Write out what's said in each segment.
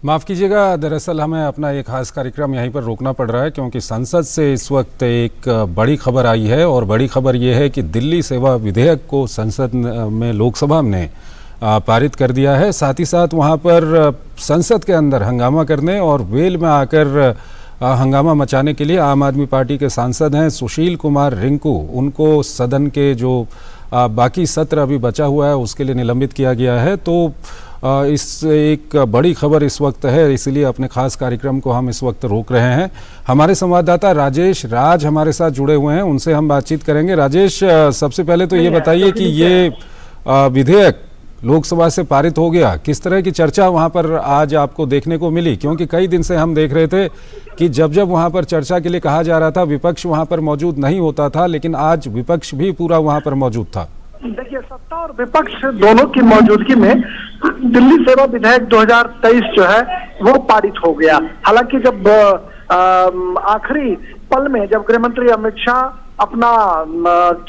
माफ़ कीजिएगा, दरअसल हमें अपना एक खास कार्यक्रम यहीं पर रोकना पड़ रहा है क्योंकि संसद से इस वक्त एक बड़ी खबर आई है और बड़ी खबर ये है कि दिल्ली सेवा विधेयक को संसद में लोकसभा ने पारित कर दिया है। साथ ही साथ वहाँ पर संसद के अंदर हंगामा करने और वेल में आकर हंगामा मचाने के लिए आम आदमी पार्टी के सांसद हैं सुशील कुमार रिंकू, उनको सदन के जो बाकी सत्र अभी बचा हुआ है उसके लिए निलंबित किया गया है। तो इस एक बड़ी खबर इस वक्त है, इसलिए अपने खास कार्यक्रम को हम इस वक्त रोक रहे हैं। हमारे संवाददाता राजेश राज हमारे साथ जुड़े हुए हैं, उनसे हम बातचीत करेंगे। राजेश, सबसे पहले तो ये बताइए कि ये विधेयक लोकसभा से पारित हो गया, किस तरह की चर्चा वहां पर आज आपको देखने को मिली? क्योंकि कई दिन से हम देख रहे थे कि जब जब वहां पर चर्चा के लिए कहा जा रहा था विपक्ष वहां पर मौजूद नहीं होता था, लेकिन आज विपक्ष भी पूरा वहां पर मौजूद था। देखिए, सत्ता और विपक्ष दोनों की मौजूदगी में दिल्ली सेवा विधेयक 2023 जो है वो पारित हो गया। हालांकि जब आखिरी पल में जब गृह मंत्री अमित शाह अपना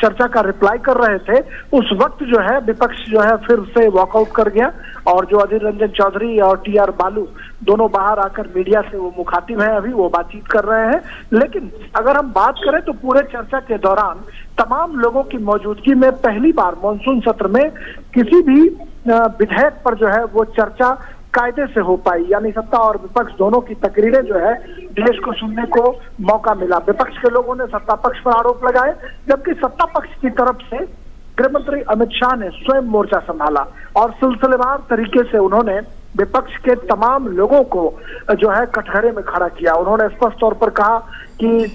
चर्चा का रिप्लाई कर रहे थे, उस वक्त जो है विपक्ष जो है फिर से वॉकआउट कर गया और जो अधीर रंजन चौधरी और टीआर बालू दोनों बाहर आकर मीडिया से वो मुखातिब हैं, अभी वो बातचीत कर रहे हैं। लेकिन अगर हम बात करें तो पूरे चर्चा के दौरान तमाम लोगों की मौजूदगी में पहली बार मॉनसून सत्र में किसी भी विधेयक पर जो है वो चर्चा कायदे से हो पाई, यानी सत्ता और विपक्ष दोनों की तकरीरें जो है देश को सुनने को मौका मिला। विपक्ष के लोगों ने सत्ता पक्ष पर आरोप लगाए, जबकि सत्ता पक्ष की तरफ से गृह मंत्री अमित शाह ने स्वयं मोर्चा संभाला और सिलसिलेवार तरीके से उन्होंने विपक्ष के तमाम लोगों को जो है कटघरे में खड़ा किया। उन्होंने स्पष्ट तौर पर कहा कि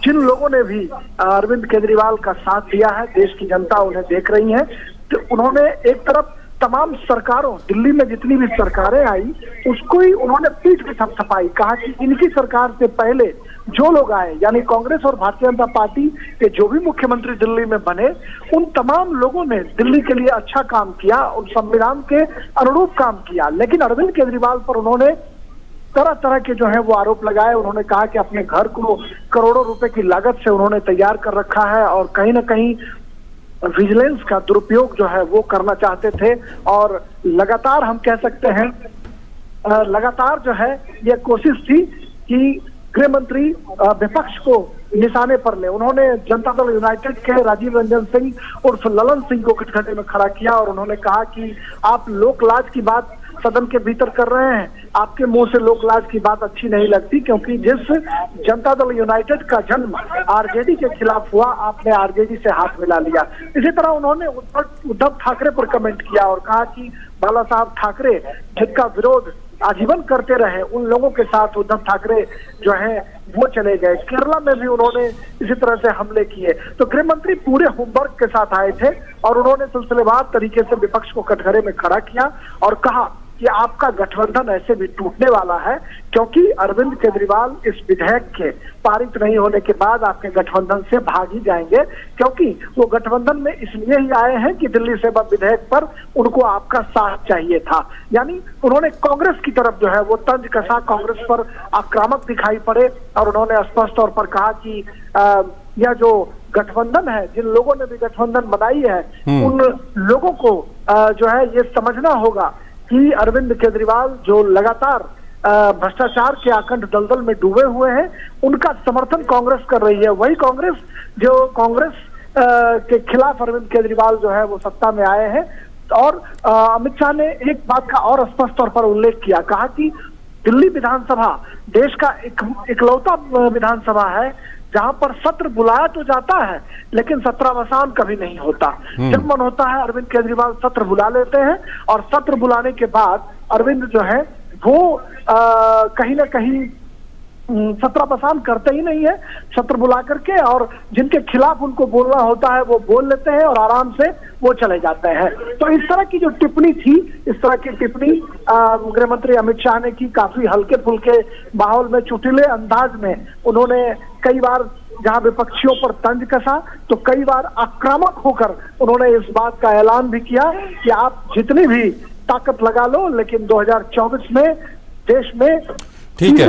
जिन लोगों ने भी अरविंद केजरीवाल का साथ दिया है, देश की जनता उन्हें देख रही है। तो उन्होंने एक तरफ तमाम सरकारों, दिल्ली में जितनी भी सरकारें आई उसको ही उन्होंने पीठ की थपथपाई, कहा कि इनकी सरकार से पहले जो लोग आए, यानी कांग्रेस और भारतीय जनता पार्टी के जो भी मुख्यमंत्री दिल्ली में बने, उन तमाम लोगों ने दिल्ली के लिए अच्छा काम किया, उन संविधान के अनुरूप काम किया। लेकिन अरविंद केजरीवाल पर उन्होंने तरह तरह के जो है वो आरोप लगाए। उन्होंने कहा कि अपने घर को करोड़ों रुपए की लागत से उन्होंने तैयार कर रखा है और कहीं ना कहीं विजिलेंस का दुरुपयोग जो है वो करना चाहते थे और लगातार हम कह सकते हैं लगातार जो है ये कोशिश थी कि गृह मंत्री विपक्ष को निशाने पर ले। उन्होंने जनता दल यूनाइटेड के राजीव रंजन सिंह उर्फ ललन सिंह को कटघरे में खड़ा किया और उन्होंने कहा कि आप लोक लाज की बात सदन के भीतर कर रहे हैं, आपके मुंह से लोक लाज की बात अच्छी नहीं लगती, क्योंकि जिस जनता दल यूनाइटेड का जन्म आरजेडी के खिलाफ हुआ, आपने आरजेडी से हाथ मिला लिया। इसी तरह उन्होंने उद्धव ठाकरे पर कमेंट किया और कहा कि बाला साहब ठाकरे जिनका विरोध आजीवन करते रहे, उन लोगों के साथ उद्धव ठाकरे जो है वो चले गए। केरला में भी उन्होंने इसी तरह से हमले किए। तो गृह मंत्री पूरे होमवर्क के साथ आए थे और उन्होंने सिलसिलेवार तरीके से विपक्ष को कटघरे में खड़ा किया और कहा कि आपका गठबंधन ऐसे भी टूटने वाला है, क्योंकि अरविंद केजरीवाल इस विधेयक के पारित नहीं होने के बाद आपके गठबंधन से भाग ही जाएंगे, क्योंकि वो गठबंधन में इसलिए ही आए हैं कि दिल्ली सेवा विधेयक पर उनको आपका साथ चाहिए था। यानी उन्होंने कांग्रेस की तरफ जो है वो तंज कसा, कांग्रेस पर आक्रामक दिखाई पड़े और उन्होंने स्पष्ट तौर पर कहा कि यह जो गठबंधन है, जिन लोगों ने भी गठबंधन बनाई है, उन लोगों को जो है ये समझना होगा कि अरविंद केजरीवाल जो लगातार भ्रष्टाचार के आकंठ दलदल में डूबे हुए हैं, उनका समर्थन कांग्रेस कर रही है। वही कांग्रेस जो कांग्रेस के खिलाफ अरविंद केजरीवाल जो है वो सत्ता में आए हैं। और अमित शाह ने एक बात का और स्पष्ट तौर पर उल्लेख किया, कहा कि दिल्ली विधानसभा देश का इकलौता विधानसभा है जहां पर सत्र बुलाया तो जाता है लेकिन सत्रावसान कभी नहीं होता। जब मन होता है अरविंद केजरीवाल सत्र बुला लेते हैं और सत्र बुलाने के बाद अरविंद जो है वो कहीं ना कहीं सत्रावसान करते ही नहीं है, सत्र बुला करके, और जिनके खिलाफ उनको बोलना होता है वो बोल लेते हैं और आराम से वो चले जाते हैं। तो इस तरह की जो टिप्पणी थी, इस तरह की टिप्पणी गृह मंत्री अमित शाह ने की। काफी हल्के फुल्के माहौल में, चुटिले अंदाज में उन्होंने कई बार जहां विपक्षियों पर तंज कसा तो कई बार आक्रामक होकर उन्होंने इस बात का ऐलान भी किया कि आप जितनी भी ताकत लगा लो, लेकिन 2024 में देश में ठीक है।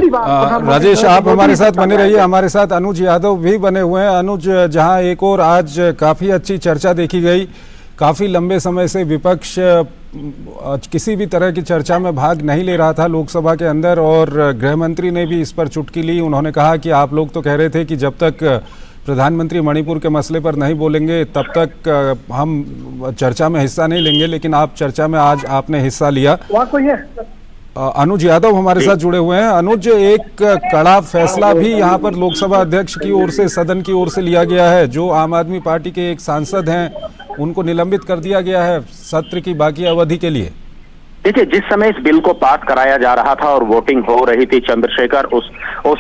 राजेश, आप हमारे साथ बने रहिए। हमारे साथ अनुज यादव भी बने हुए हैं। अनुज, जहां एक और आज काफी अच्छी चर्चा देखी गई, काफी लंबे समय से विपक्ष किसी भी तरह की चर्चा में भाग नहीं ले रहा था लोकसभा के अंदर, और गृह मंत्री ने भी इस पर चुटकी ली। उन्होंने कहा कि आप लोग तो कह रहे थे कि जब तक प्रधानमंत्री मणिपुर के मसले पर नहीं बोलेंगे तब तक हम चर्चा में हिस्सा नहीं लेंगे, लेकिन आप चर्चा में आज आपने हिस्सा लिया। वहाँ कोई है? अनुज यादव हमारे साथ जुड़े हुए हैं। अनुज, एक कड़ा फैसला भी यहाँ पर लोकसभा अध्यक्ष की ओर से, सदन की ओर से लिया गया है। जो आम आदमी पार्टी के एक सांसद हैं उनको निलंबित कर दिया गया है सत्र की बाकी अवधि के लिए। देखिए, जिस समय इस बिल को पास कराया जा रहा था और वोटिंग हो रही थी, चंद्रशेखर उस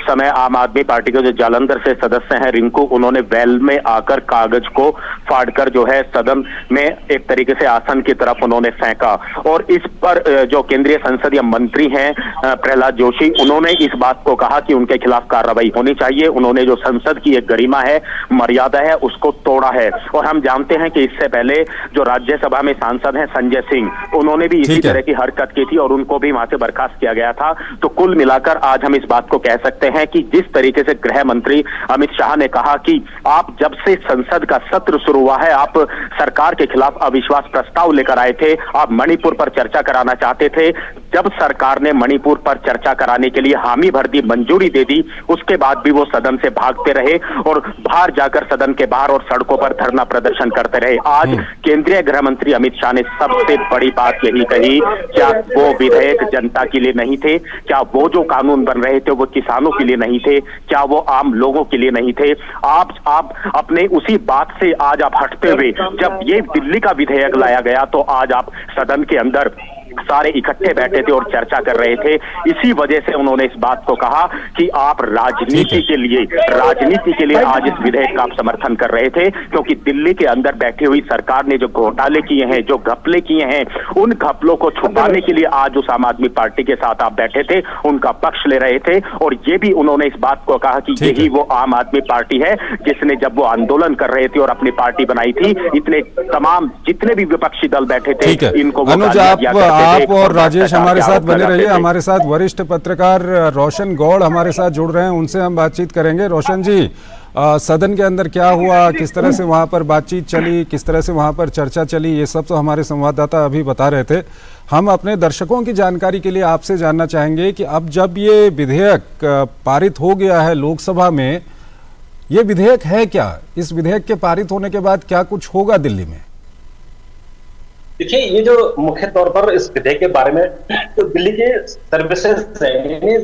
समय आम आदमी पार्टी के जो जालंधर से सदस्य हैं रिंकू, उन्होंने वेल में आकर कागज को फाड़कर जो है सदन में एक तरीके से आसन की तरफ उन्होंने फेंका। और इस पर जो केंद्रीय संसदीय मंत्री हैं प्रहलाद जोशी, उन्होंने इस बात को कहा कि उनके खिलाफ कार्रवाई होनी चाहिए। उन्होंने जो संसद की एक गरिमा है, मर्यादा है, उसको तोड़ा है। और हम जानते हैं कि इससे पहले जो राज्यसभा में सांसद हैं संजय सिंह, उन्होंने भी इसी तरह की हरकत की थी और उनको भी वहां से बर्खास्त किया गया था। तो कुल मिलाकर आज हम इस बात को कह सकते हैं कि जिस तरीके से गृह मंत्री अमित शाह ने कहा कि आप जब से संसद का सत्र शुरू हुआ है, आप सरकार के खिलाफ अविश्वास प्रस्ताव लेकर आए थे, आप मणिपुर पर चर्चा कराना चाहते थे। जब सरकार ने मणिपुर पर चर्चा कराने के लिए हामी भर दी, मंजूरी दे दी, उसके बाद भी वो सदन से भागते रहे और बाहर जाकर सदन के बाहर और सड़कों पर धरना प्रदर्शन करते रहे। आज केंद्रीय गृह मंत्री अमित शाह ने सबसे बड़ी बात यही कही, क्या वो विधेयक जनता के लिए नहीं थे? क्या वो जो कानून बन रहे थे वो किसानों के लिए नहीं थे? क्या वो आम लोगों के लिए नहीं थे? आप अपने उसी बात से आज आप हटते हुए, जब ये दिल्ली का विधेयक लाया गया तो आज आप सदन के अंदर सारे इकट्ठे बैठे थे और चर्चा कर रहे थे। इसी वजह से उन्होंने इस बात को कहा कि आप राजनीति के लिए आज इस विधेयक का आप समर्थन कर रहे थे, क्योंकि दिल्ली के अंदर बैठी हुई सरकार ने जो घोटाले किए हैं, जो घपले किए हैं, उन घपलों को छुपाने के लिए आज उस आम आदमी पार्टी के साथ आप बैठे थे, उनका पक्ष ले रहे थे। और ये भी उन्होंने इस बात को कहा कि यही वो आम आदमी पार्टी है जिसने जब वो आंदोलन कर रहे थे और अपनी पार्टी बनाई थी, इतने तमाम जितने भी विपक्षी दल बैठे थे इनको आप और राजेश हमारे साथ बने रहिए। हमारे साथ वरिष्ठ पत्रकार रोशन गौड़ हमारे साथ जुड़ रहे हैं, उनसे हम बातचीत करेंगे। रोशन जी, सदन के अंदर क्या हुआ, किस तरह से वहां पर बातचीत चली, किस तरह से वहां पर चर्चा चली, ये सब तो हमारे संवाददाता अभी बता रहे थे। हम अपने दर्शकों की जानकारी के लिए आपसे जानना चाहेंगे कि अब जब ये विधेयक पारित हो गया है लोकसभा में, ये विधेयक है क्या? इस विधेयक के पारित होने के बाद क्या कुछ होगा दिल्ली में? देखिए, ये जो मुख्य तौर पर इस विधेयक के बारे में तो दिल्ली के सर्विसेज है,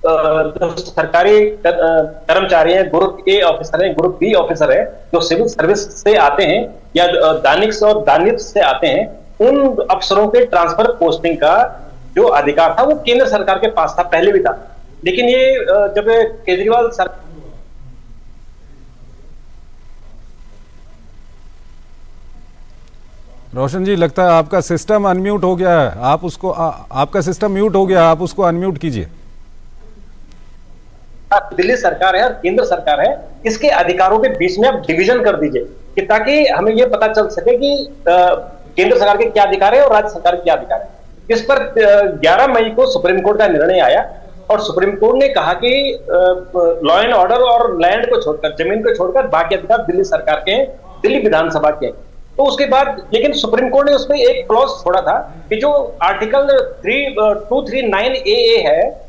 जो सरकारी कर्मचारी हैं, ग्रुप ए ऑफिसर हैं, ग्रुप बी ऑफिसर हैं, जो सिविल सर्विस से आते हैं या दानिश और दानिश से आते हैं, उन अफसरों के ट्रांसफर पोस्टिंग का जो अधिकार था वो केंद्र सरकार के पास था, पहले भी था। लेकिन ये जब केजरीवाल सरकार रोशन जी, लगता है आपका सिस्टम अनम्यूट हो गया है। आप उसको आपका सिस्टम म्यूट हो गया, आप उसको अनम्यूट कीजिए। दिल्ली सरकार है और केंद्र सरकार है, इसके अधिकारों के बीच में आप डिवीजन कर दीजिए कि ताकि हमें यह पता चल सके कि केंद्र सरकार के क्या अधिकार है और राज्य सरकार के क्या अधिकार है। इस पर 11 मई को सुप्रीम कोर्ट का निर्णय आया और सुप्रीम कोर्ट ने कहा कि लॉ एंड ऑर्डर और लैंड को छोड़कर, जमीन को छोड़कर बाकी अधिकार दिल्ली सरकार के हैं, दिल्ली विधानसभा के। तो उसके बाद लेकिन सुप्रीम कोर्ट ने उसमें एक क्लॉज छोड़ा था कि जो आर्टिकल 239 AA है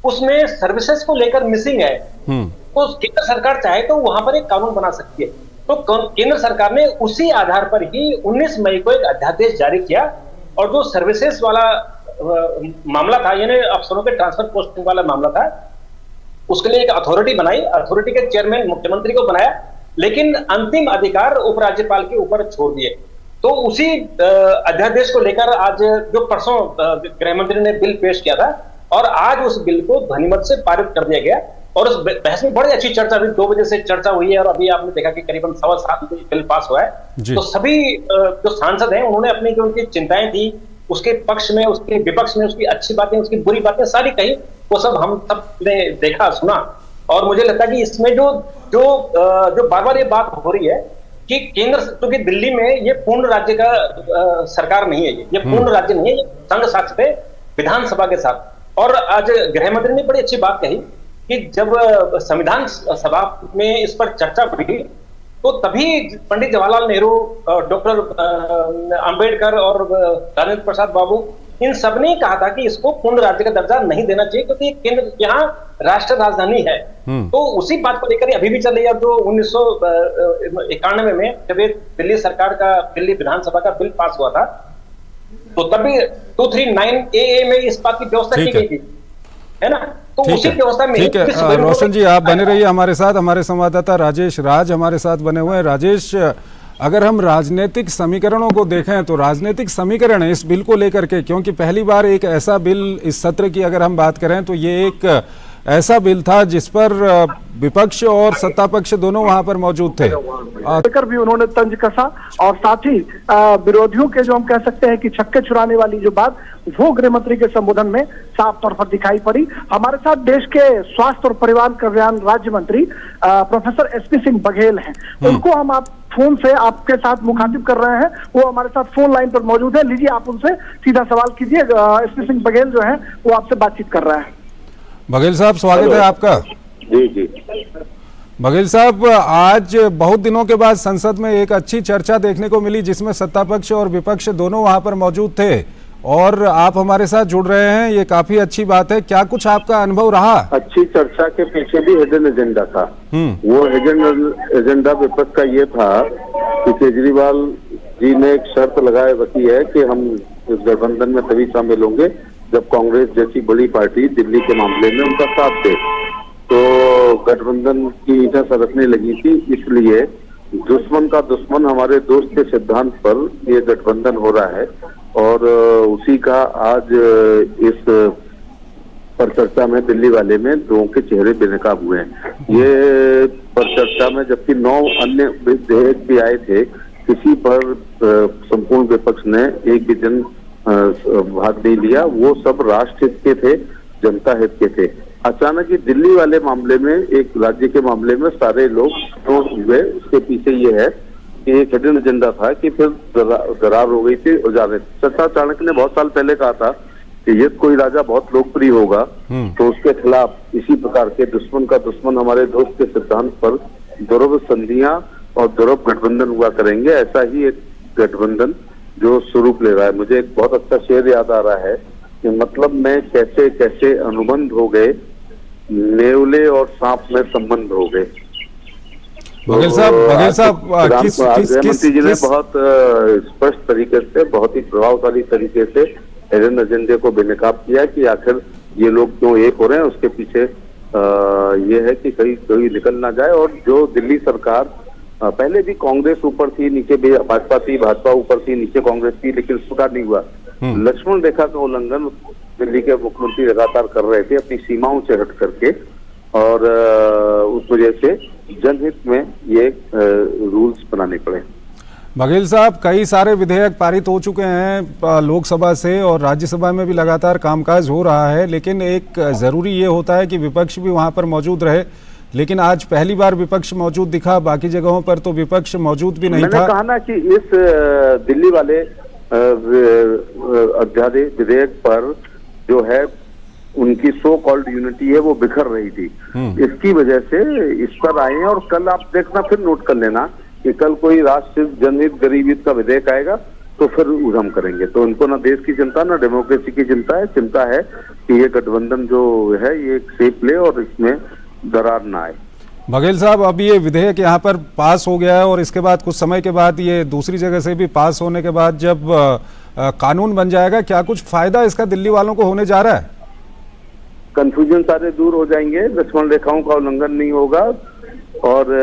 उसमें सर्विसेज को लेकर मिसिंग है, तो केंद्र सरकार चाहे तो वहां पर एक कानून बना सकती है। तो केंद्र सरकार ने उसी आधार पर ही 19 मई को एक अध्यादेश जारी किया और जो सर्विसेज वाला मामला था, यानी अफसरों के ट्रांसफर पोस्टिंग वाला मामला था, उसके लिए एक अथॉरिटी बनाई। अथॉरिटी के चेयरमैन मुख्यमंत्री को बनाया, लेकिन अंतिम अधिकार उपराज्यपाल के ऊपर छोड़ दिए। तो उसी अध्यादेश को लेकर आज जो परसों गृह मंत्री ने बिल पेश किया था और आज उस बिल को ध्वनिमत से पारित कर दिया गया। और उस बहस में बड़ी अच्छी चर्चा हुई, 2 बजे से चर्चा हुई है और अभी आपने देखा कि करीबन 7:15 बजे बिल पास हुआ है। तो सभी जो सांसद हैं उन्होंने अपनी जो उनकी चिंताएं थी, उसके पक्ष में, उसके विपक्ष में, उसकी अच्छी बातें, उसकी बुरी बातें सारी कही। वो सब हम सब ने देखा, सुना। और मुझे लगता है कि इसमें जो बार बार ये बात हो रही है कि केंद्र, क्योंकि दिल्ली में ये पूर्ण राज्य का सरकार नहीं है, ये पूर्ण राज्य नहीं है, ये संघ शासित है विधानसभा के साथ। और आज गृह मंत्री ने बड़ी अच्छी बात कही कि जब संविधान सभा में इस पर चर्चा हुई तो तभी पंडित जवाहरलाल नेहरू, डॉक्टर अंबेडकर और राजेंद्र प्रसाद बाबू, इन सब ने कहा था कि इसको पूर्ण राज्य का दर्जा नहीं देना चाहिए, क्योंकि केंद्र यहाँ राष्ट्र राजधानी है। तो उसी बात को लेकर अभी भी चल रही है। जो 1991 में जब ये दिल्ली सरकार का, दिल्ली विधानसभा का बिल पास हुआ था, तो तभी 239 AA में इस बात की व्यवस्था की गई थी, है ना। तो उसी व्यवस्था में ठीक है रोशन जी, आप बने रहिए हमारे साथ। हमारे संवाददाता राजेश राज हमारे साथ बने हुए हैं। राजेश, अगर हम राजनीतिक समीकरणों को देखें तो राजनीतिक समीकरण इस बिल को लेकर के, क्योंकि पहली बार एक ऐसा बिल इस सत्र की अगर हम बात करें तो ये एक ऐसा बिल था जिस पर विपक्ष और सत्ता पक्ष दोनों वहां पर मौजूद थे, लेकर भी उन्होंने तंज कसा, और साथ ही विरोधियों के जो हम कह सकते हैं कि छक्के छुड़ाने वाली जो बात, वो गृह मंत्री के संबोधन में साफ तौर पर दिखाई पड़ी। हमारे साथ देश के स्वास्थ्य और परिवार कल्याण राज्य मंत्री प्रोफेसर SP सिंह बघेल हैं, उनको हम आप फोन से आपके साथ मुखातिब कर रहे हैं। वो हमारे साथ फोन लाइन पर मौजूद है। लीजिए, आप उनसे सीधा सवाल कीजिए। SP सिंह बघेल जो है वो आपसे बातचीत कर रहा है। बघेल साहब, स्वागत है आपका। जी जी। बघेल साहब, आज बहुत दिनों के बाद संसद में एक अच्छी चर्चा देखने को मिली जिसमें सत्ता पक्ष और विपक्ष दोनों वहां पर मौजूद थे, और आप हमारे साथ जुड़ रहे हैं, ये काफी अच्छी बात है। क्या कुछ आपका अनुभव रहा? अच्छी चर्चा के पीछे भी हिडन एजेंडा था। वो हिडन एजेंडा विपक्ष का ये था कि केजरीवाल जी ने एक शर्त लगाए रखी है कि हम इस गठबंधन में तभी शामिल होंगे जब कांग्रेस जैसी बड़ी पार्टी दिल्ली के मामले में उनका साथ दे। तो गठबंधन की ईंटें सरकने लगी थी, इसलिए दुश्मन का दुश्मन हमारे दोस्त के सिद्धांत पर ये गठबंधन हो रहा है, और उसी का आज इस परिचर्चा में दिल्ली वाले में लोगों के चेहरे बेनकाब हुए हैं। ये परिचर्चा में जबकि 9 अन्य विधेयक भी आए थे, किसी पर संपूर्ण विपक्ष ने एक भी जन भाग नहीं लिया। वो सब राष्ट्र हित के थे, जनता हित के थे। अचानक ही दिल्ली वाले मामले में, एक राज्य के मामले में सारे लोग हुए। उसके पीछे ये है कि एक हिडन एजेंडा था कि फिर दरार हो गई थी उजाले। सत्ता चाणक्य ने बहुत साल पहले कहा था कि यदि कोई राजा बहुत लोकप्रिय होगा तो उसके खिलाफ इसी प्रकार के दुश्मन का दुश्मन हमारे दोस्त के सिद्धांत पर दुर्लभ संधियां और दुर्लभ गठबंधन हुआ करेंगे। ऐसा ही एक गठबंधन जो स्वरूप ले रहा है। मुझे एक बहुत अच्छा शेर याद आ रहा है कि मतलब में कैसे कैसे अनुबंध हो गए, नेवले और सांप में संबंध हो गए। बघेल साहब, गृहमंत्री जी ने बहुत स्पष्ट तरीके से, बहुत ही प्रभावशाली तरीके से हिडन एजेंडे को बेनकाब किया कि आखिर ये लोग क्यों एक हो रहे हैं। उसके पीछे ये है कि कहीं निकल ना जाए। और जो दिल्ली सरकार, पहले भी कांग्रेस ऊपर थी, नीचे भी भाजपा थी, भाजपा ऊपर थी, नीचे कांग्रेस थी, लेकिन सुधार नहीं हुआ। लक्ष्मण रेखा का उल्लंघन दिल्ली के मुख्यमंत्री लगातार कर रहे थे अपनी सीमाओं से हट करके, और उस वजह से जनहित में ये रूल्स बनाने पड़े। बघेल साहब, कई सारे विधेयक पारित हो चुके हैं लोकसभा से, और राज्यसभा में भी लगातार कामकाज हो रहा है, लेकिन एक जरूरी ये होता है कि विपक्ष भी वहां पर मौजूद रहे। लेकिन आज पहली बार विपक्ष मौजूद दिखा, बाकी जगहों पर तो विपक्ष मौजूद भी नहीं था। मैंने कहा ना कि इस दिल्ली वाले अध्यादेश विधेयक पर जो है उनकी सो कॉल्ड यूनिटी है वो बिखर रही थी। इसकी वजह से इस पर आए हैं। और कल आप देखना, फिर नोट कर लेना कि कल कोई राष्ट्र जनहित गरीब हित का विधेयक आएगा तो फिर उधम करेंगे। तो इनको ना देश की चिंता, ना डेमोक्रेसी की चिंता है कि ये गठबंधन जो है ये शेप ले और इसमें दरार ना आए। बघेल साहब, अब ये विधेयक यहाँ पर पास हो गया है, और इसके बाद कुछ समय के बाद ये दूसरी जगह से भी पास होने के बाद जब कानून बन जाएगा, क्या कुछ फायदा इसका दिल्ली वालों को होने जा रहा है? कंफ्यूजन सारे दूर हो जाएंगे, लक्ष्मण रेखाओं का उल्लंघन नहीं होगा, और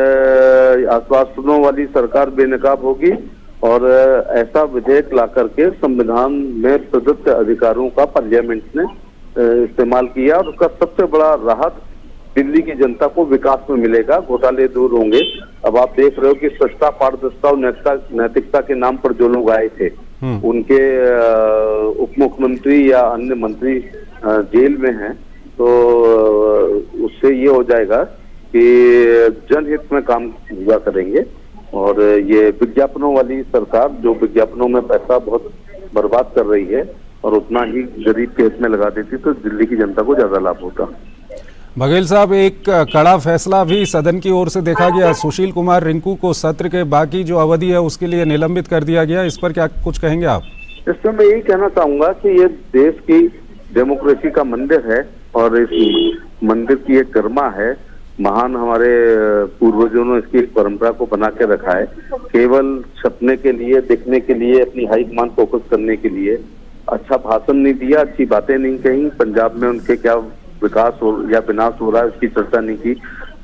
आश्वासनों वाली सरकार बेनकाब होगी, और ऐसा विधेयक ला करके संविधान में प्रदत्त अधिकारों का पार्लियामेंट ने इस्तेमाल किया, और उसका सबसे बड़ा राहत दिल्ली की जनता को विकास में मिलेगा। घोटाले दूर होंगे। अब आप देख रहे हो कि स्वच्छता, पारदर्शिता और नैतिकता के नाम पर जो लोग आए थे उनके उप मुख्यमंत्री या अन्य मंत्री जेल में हैं। तो उससे ये हो जाएगा कि जनहित में काम हुआ करेंगे, और ये विज्ञापनों वाली सरकार जो विज्ञापनों में पैसा बहुत बर्बाद कर रही है और उतना ही गरीब के हित में लगा देती तो दिल्ली की जनता को ज्यादा लाभ होता। बघेल साहब, एक कड़ा फैसला भी सदन की ओर से देखा गया। सुशील कुमार रिंकू को सत्र के बाकी जो अवधि है उसके लिए निलंबित कर दिया गया। इस पर क्या कुछ कहेंगे आप? इसमें मैं यही कहना चाहूंगा कि ये देश की डेमोक्रेसी का मंदिर है और इस मंदिर की एक गरिमा है। महान हमारे पूर्वजों ने इसकी एक परंपरा को बना के रखा है। केवल छपने के लिए, दिखने के लिए, अपनी हाई कमान फोकस करने के लिए अच्छा भाषण नहीं दिया, अच्छी बातें नहीं कही, पंजाब में उनके क्या विकास हो या विनाश हो रहा है उसकी चर्चा नहीं की,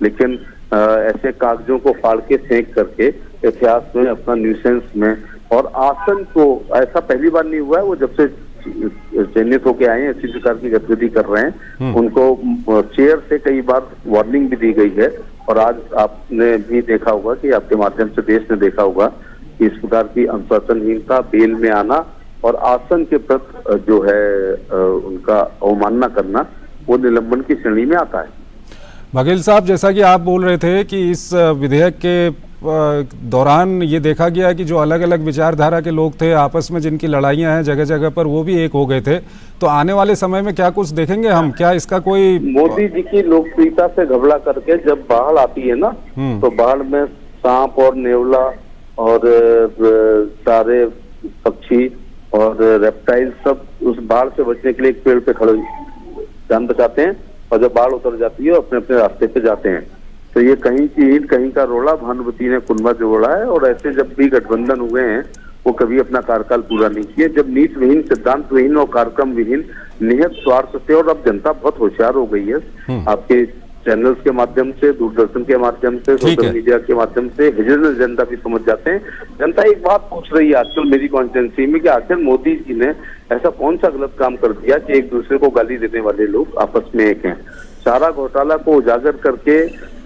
लेकिन ऐसे कागजों को फाड़ के फेंक करके इतिहास में अपना न्यूसेंस में और आसन को, ऐसा पहली बार नहीं हुआ है, वो जब से चयनित होके आए हैं इसी प्रकार की गतिविधि कर रहे हैं। उनको चेयर से कई बार वार्निंग भी दी गई है और आज आपने भी देखा होगा कि आपके माध्यम से देश ने देखा होगा कि इस प्रकार की अनुशासनहीनता, बेल में आना और आसन के प्रति जो है उनका अवमानना करना, वो निलंबन की श्रेणी में आता है। बघेल साहब, जैसा कि आप बोल रहे थे कि इस विधेयक के दौरान ये देखा गया कि जो अलग अलग विचारधारा के लोग थे, आपस में जिनकी लड़ाइयां हैं जगह जगह पर, वो भी एक हो गए थे। तो आने वाले समय में क्या कुछ देखेंगे हम? क्या इसका कोई मोदी जी की लोकप्रियता से घबरा करके जब बाढ़ आती है ना, तो बाढ़ में सांप और नेवला और सारे पक्षी और रेप्टाइल सब उस बाढ़ से बचने के लिए एक पेड़ पे खड़े जान बचाते हैं और जब बाढ़ उतर जाती है अपने अपने रास्ते पे जाते हैं। तो ये कहीं की ईंट कहीं का रोड़ा, भानुमती ने कुनबा जोड़ा है। और ऐसे जब भी गठबंधन हुए हैं वो कभी अपना कार्यकाल पूरा नहीं किए, जब नीति विहीन, सिद्धांत विहीन और कार्यक्रम विहीन, निहित स्वार्थ से। और अब जनता बहुत होशियार हो गई है, आपके चैनल्स के माध्यम से, दूरदर्शन के माध्यम से, सोशल मीडिया के माध्यम से हिजन जनता भी समझ जाते हैं। जनता एक बात पूछ रही है आजकल मेरी कॉन्स्टिट्यूंसी में कि आखिर मोदी जी ने ऐसा कौन सा गलत काम कर दिया कि एक दूसरे को गाली देने वाले लोग आपस में एक हैं। सारा घोटाला को उजागर करके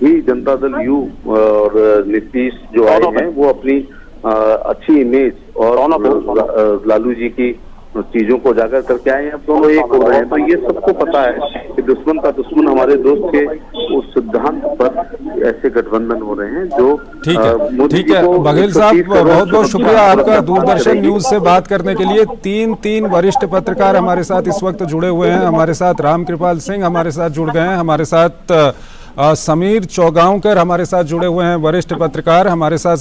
ही जनता दल यू और नीतीश जो आए हैं वो अपनी अच्छी इमेज और लालू जी की चीजों को उजागर करके आए हैं। अब दोनों एक हो रहे हैं, तो ये सबको पता है कि दुश्मन का दुश्मन हमारे दोस्त के उस सिद्धांत पर ऐसे गठबंधन हो रहे हैं जो ठीक है। बघेल साहब, बहुत बहुत शुक्रिया आपका दूरदर्शन न्यूज से बात करने के लिए। तीन वरिष्ठ पत्रकार हमारे साथ इस वक्त जुड़े हुए हैं। हमारे साथ रामकृपाल सिंह हमारे साथ जुड़ गए हैं, हमारे साथ समीर चौगांवकर हमारे साथ जुड़े हुए हैं, वरिष्ठ पत्रकार। हमारे साथ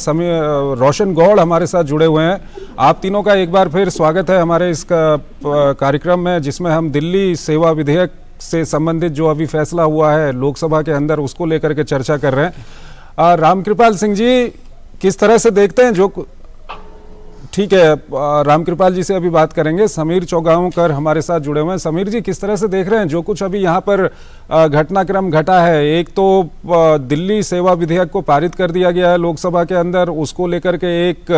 रोशन गौड़ हमारे साथ जुड़े हुए हैं। आप तीनों का एक बार फिर स्वागत है हमारे इस कार्यक्रम में, जिसमें हम दिल्ली सेवा विधेयक से संबंधित जो अभी फैसला हुआ है लोकसभा के अंदर, उसको लेकर के चर्चा कर रहे हैं। रामकृपाल सिंह जी, किस तरह से देखते हैं जो ठीक है, रामकृपाल जी से अभी बात करेंगे। समीर चौगांवकर हमारे साथ जुड़े हुए हैं। समीर जी, किस तरह से देख रहे हैं जो कुछ अभी यहाँ पर घटनाक्रम घटा है? एक तो दिल्ली सेवा विधेयक को पारित कर दिया गया है लोकसभा के अंदर, उसको लेकर के एक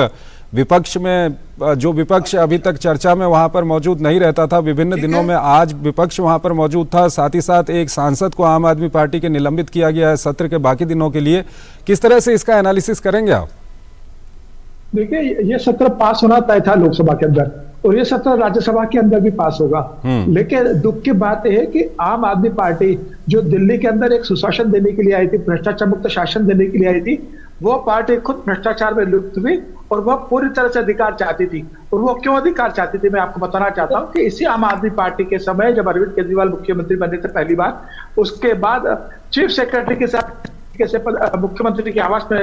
विपक्ष में, जो विपक्ष अभी तक चर्चा में वहां पर मौजूद नहीं रहता था विभिन्न दिनों में, आज विपक्ष वहां पर मौजूद था। साथ ही साथ एक सांसद को आम आदमी पार्टी के निलंबित किया गया है सत्र के बाकी दिनों के लिए। किस तरह से इसका एनालिसिस करेंगे आप? देखिए, ये सत्र पास होना तय था लोकसभा के अंदर और ये सत्र राज्यसभा के अंदर भी पास होगा। लेकिन दुख की बात यह है कि आम आदमी पार्टी जो दिल्ली के अंदर एक सुशासन देने के लिए आई थी, भ्रष्टाचार मुक्त शासन देने के लिए आई थी, वो पार्टी खुद भ्रष्टाचार में लिप्त हुई और वह पूरी तरह से अधिकार चाहती थी। और वो क्यों अधिकार चाहती थी, मैं आपको बताना चाहता हूँ कि इसी आम आदमी पार्टी के समय जब अरविंद केजरीवाल मुख्यमंत्री बने थे पहली बार, उसके बाद चीफ सेक्रेटरी के साथ मुख्यमंत्री के आवास में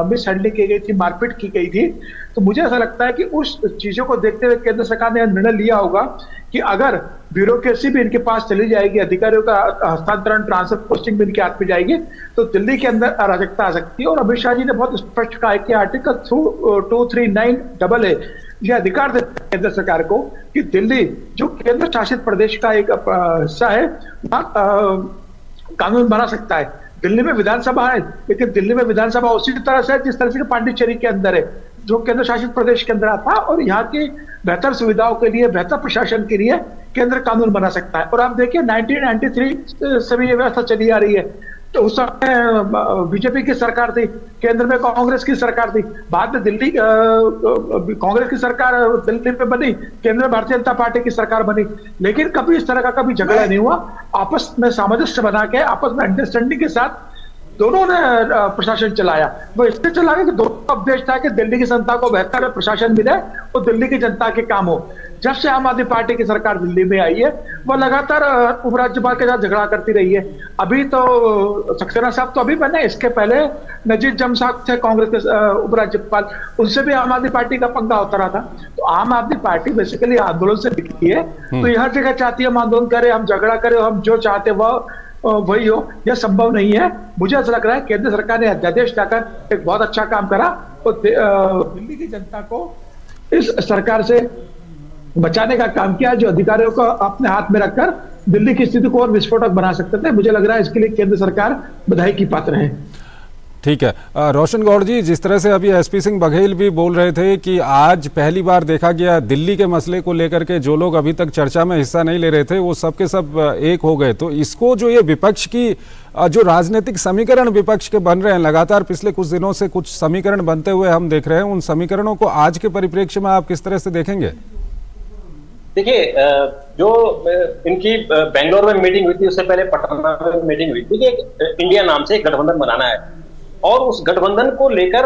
मिस हैंडलिंग की गई थी, मारपीट की गई थी। तो मुझे ऐसा लगता है कि उस चीजों को देखते हुए केंद्र सरकार ने निर्णय लिया होगा कि अगर ब्यूरोक्रेसी भी इनके पास चली जाएगी, अधिकारियों का हस्तांतरण, ट्रांसफर, पोस्टिंग भी इनके हाथ में जाएगी, तो दिल्ली के अंदर अराजकता आ सकती है। और अमित शाह जी ने बहुत स्पष्ट कहा है कि आर्टिकल 2398A यह अधिकार देता है केंद्र सरकार को कि दिल्ली जो केंद्र शासित प्रदेश का एक हिस्सा है, कानून बना सकता है। दिल्ली में विधानसभा है, लेकिन दिल्ली में विधानसभा उसी तरह से जिस तरह से पांडिचेरी के अंदर है, जो केंद्र शासित प्रदेश के अंदर आता है, और यहाँ की बेहतर सुविधाओं के लिए, बेहतर प्रशासन के लिए केंद्र कानून बना सकता है। और आप देखिए 1993 से भी ये व्यवस्था चली आ रही है। तो उस समय बीजेपी की सरकार थी, केंद्र में कांग्रेस की सरकार थी, बाद में दिल्ली कांग्रेस की सरकार दिल्ली में बनी, केंद्र में भारतीय जनता पार्टी की सरकार बनी, लेकिन कभी इस तरह का कभी झगड़ा नहीं हुआ। आपस में सामंजस्य बना के, आपस में अंडरस्टैंडिंग के साथ दोनों ने प्रशासन चलाया। वो इससे चलाया कि दोनों का उद्देश्य था कि दिल्ली की जनता को बेहतर प्रशासन मिले और दिल्ली की जनता के काम हो। जब से आम आदमी पार्टी की सरकार दिल्ली में आई है वो लगातार उपराज्यपाल के साथ झगड़ा करती रही है। अभी तो सक्सेना साहब तो अभी बने, इसके पहले नजीर जंग साहब थे कांग्रेस के उपराज्यपाल, उनसे भी आम आदमी पार्टी का पंगा होता रहा था। तो आम आदमी पार्टी बेसिकली आंदोलन से दिखती है, तो यह हर जगह चाहती है हम आंदोलन करें, हम झगड़ा करें, हम जो चाहते वही हो। यह संभव नहीं है। मुझे ऐसा लग रहा है केंद्र सरकार ने अध्यादेश लाकर एक बहुत अच्छा काम करा और दिल्ली की जनता को इस सरकार से बचाने का काम किया, जो अधिकारियों को अपने हाथ में रखकर दिल्ली की स्थिति को और विस्फोटक बना सकते थे। मुझे लग रहा है इसके लिए केंद्र सरकार बधाई की पात्र है। ठीक है, रोशन गौड़ जी, जिस तरह से अभी एसपी सिंह बघेल भी बोल रहे थे कि आज पहली बार देखा गया दिल्ली के मसले को लेकर के जो लोग अभी तक चर्चा में हिस्सा नहीं ले रहे थे वो सब के सब एक हो गए, तो इसको जो ये विपक्ष की जो राजनीतिक समीकरण विपक्ष के बन रहे हैं, लगातार पिछले कुछ दिनों से कुछ समीकरण बनते हुए हम देख रहे हैं, उन समीकरणों को आज के परिप्रेक्ष्य में आप किस तरह से देखेंगे? देखिए, जो इनकी बेंगलोर में मीटिंग हुई थी, उससे पहले पटना में मीटिंग हुई थी कि इंडिया नाम से एक गठबंधन बनाना है, और उस गठबंधन को लेकर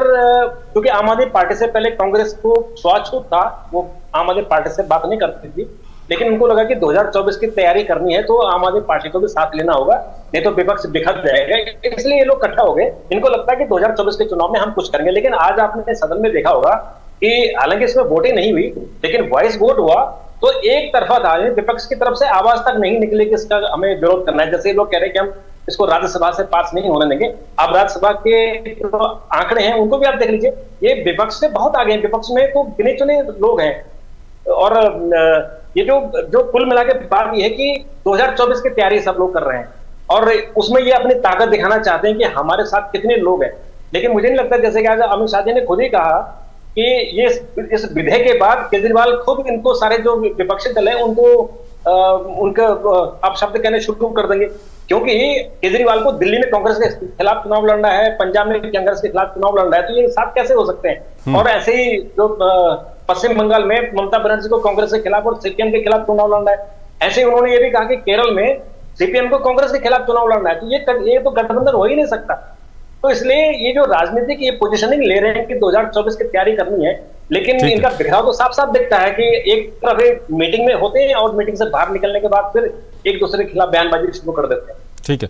क्योंकि आम आदमी पार्टी से पहले कांग्रेस को स्वाछूत था, वो आम आदमी पार्टी से बात नहीं करती थी, लेकिन उनको लगा कि 2024 की तैयारी करनी है तो आम आदमी पार्टी को भी साथ लेना होगा, नहीं तो विपक्ष बिखर जाएगा। इसलिए ये लोग इकट्ठा हो गए। इनको लगता है कि 2024 के चुनाव में हम कुछ करेंगे। लेकिन आज आपने सदन में देखा होगा कि हालांकि इसमें वोटिंग नहीं हुई, लेकिन वॉइस वोट हुआ तो एक तरफा था, विपक्ष की तरफ से आवाज तक नहीं निकली कि इसका हमें विरोध करना है। जैसे लोग कह रहे हैं कि हम इसको राज्यसभा से पास नहीं होने देंगे। अब राज्यसभा के जो आंकड़े हैं उनको भी आप देख लीजिए, ये विपक्ष से बहुत आगे हैं। विपक्ष में तो गिने चुने लोग हैं, और ये जो कुल मिला के बात ये है कि 2024 की तैयारी सब लोग कर रहे हैं, और उसमें ये अपनी ताकत दिखाना चाहते हैं कि हमारे साथ कितने लोग हैं। लेकिन मुझे नहीं लगता, जैसे कि आज अमित शाह जी ने खुद ही कहा कि ये इस विधेयक के बाद केजरीवाल खुद इनको सारे जो विपक्षी दल है उनको उनका आप शब्द कहने शुरू कर देंगे, क्योंकि केजरीवाल को दिल्ली में कांग्रेस के खिलाफ चुनाव लड़ना है, पंजाब में कांग्रेस के खिलाफ चुनाव लड़ना है, तो ये साथ कैसे हो सकते हैं। और ऐसे ही जो पश्चिम बंगाल में ममता बनर्जी को कांग्रेस के खिलाफ और सीपीएम के खिलाफ चुनाव लड़ना है, ऐसे ही उन्होंने ये भी कहा कि केरल में सीपीएम को कांग्रेस के खिलाफ चुनाव लड़ना है, तो ये तो गठबंधन हो ही नहीं सकता। तो इसलिए ये जो राजनीतिक ये पोजीशनिंग ले रहे हैं कि 2024 की तैयारी करनी है, लेकिन इनका बिखराव तो साफ साफ दिखता है कि एक तरफ एक मीटिंग में होते हैं और मीटिंग से बाहर निकलने के बाद फिर एक दूसरे के खिलाफ बयानबाजी शुरू कर देते हैं। ठीक है,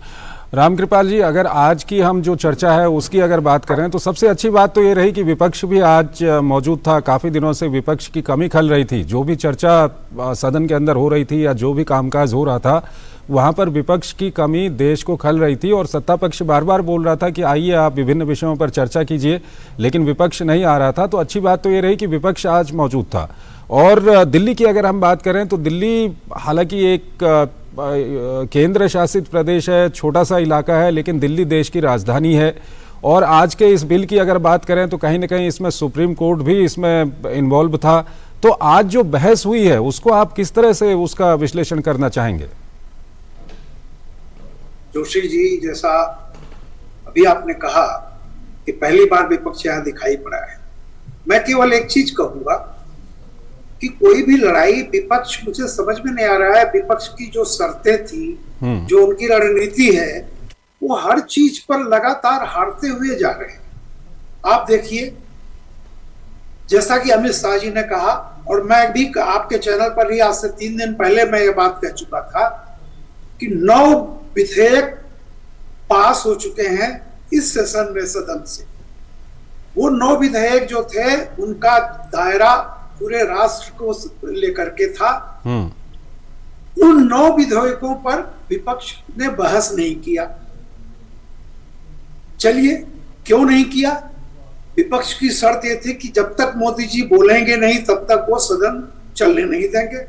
रामकृपाल जी, अगर आज की हम जो चर्चा है उसकी अगर बात करें तो सबसे अच्छी बात तो ये रही कि विपक्ष भी आज मौजूद था। काफी दिनों से विपक्ष की कमी खल रही थी, जो भी चर्चा सदन के अंदर हो रही थी या जो भी कामकाज हो रहा था वहां पर विपक्ष की कमी देश को खल रही थी, और सत्ता पक्ष बार बार बोल रहा था कि आइए आप विभिन्न विषयों पर चर्चा कीजिए, लेकिन विपक्ष नहीं आ रहा था। तो अच्छी बात तो ये रही कि विपक्ष आज मौजूद था। और दिल्ली की अगर हम बात करें तो दिल्ली हालांकि एक केंद्र शासित प्रदेश है, छोटा सा इलाका है, लेकिन दिल्ली देश की राजधानी है। और आज के इस बिल की अगर बात करें तो कहीं ना कहीं इसमें सुप्रीम कोर्ट भी इसमें इन्वॉल्व था। तो आज जो बहस हुई है उसको आप किस तरह से उसका विश्लेषण करना चाहेंगे? जोशी जी, जैसा अभी आपने कहा कि पहली बार विपक्ष यहाँ दिखाई पड़ा है, मैं केवल एक चीज कहूंगा कि कोई भी लड़ाई विपक्ष, मुझे समझ में नहीं आ रहा है विपक्ष की जो शर्तें थी, जो उनकी रणनीति है, वो हर चीज पर लगातार हारते हुए जा रहे हैं। आप देखिए, जैसा कि अमित शाह जी ने कहा, और मैं भी आपके चैनल पर ही आज से 3 दिन पहले मैं ये बात कह चुका था कि 9 विधेयक पास हो चुके हैं इस सेशन में सदन से। वो 9 विधेयक जो थे उनका दायरा पूरे राष्ट्र को लेकर के था। उन 9 विधेयकों पर विपक्ष ने बहस नहीं किया। चलिए, क्यों नहीं किया? विपक्ष की शर्त ये थी कि जब तक मोदी जी बोलेंगे नहीं तब तक वो सदन चलने नहीं देंगे।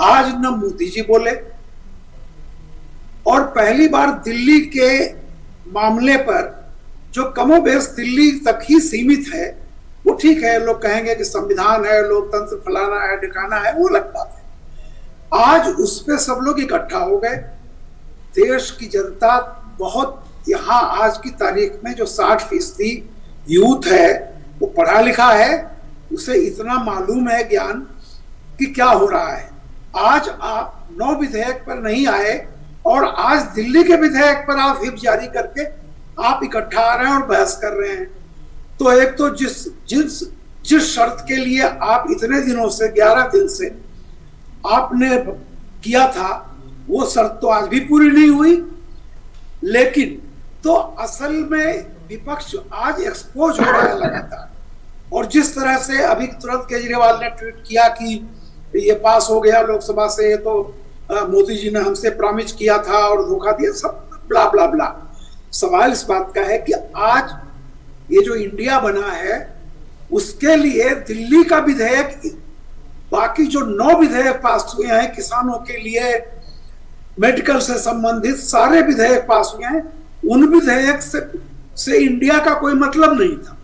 आज न मोदी जी बोले, और पहली बार दिल्ली के मामले पर जो कमोबेश दिल्ली तक ही सीमित है, वो ठीक है, लोग कहेंगे कि संविधान है, लोकतंत्र फलाना है ढिकाना है, वो अलग बात है। आज उस पे सब लोग इकट्ठा हो गए। देश की जनता बहुत, यहाँ आज की तारीख में जो 60% यूथ है वो पढ़ा लिखा है, उसे इतना मालूम है ज्ञान कि क्या हो रहा है। आज आप 9 विधेयक पर नहीं आए और आज दिल्ली के विधेयक पर आप व्हिप जारी करके आप इकट्ठा आ रहे हैं और बहस कर रहे हैं। तो एक तो जिस शर्त के लिए आप इतने दिनों से 11 दिन से आपने किया था, वो शर्त तो आज भी पूरी नहीं हुई। लेकिन तो असल में विपक्ष आज एक्सपोज हो रहा है लगातार। और जिस तरह से अभी तुरंत केजरीवाल ने ट्वीट किया कि ये पास हो गया लोकसभा से, तो मोदी जी ने हमसे प्रॉमिस किया था और धोखा दिया, सब ब्ला ब्ला ब्ला। सवाल इस बात का है कि आज ये जो इंडिया बना है उसके लिए दिल्ली का विधेयक, बाकी जो 9 विधेयक पास हुए हैं किसानों के लिए, मेडिकल से संबंधित सारे विधेयक पास हुए हैं, उन विधेयक से इंडिया का कोई मतलब नहीं था।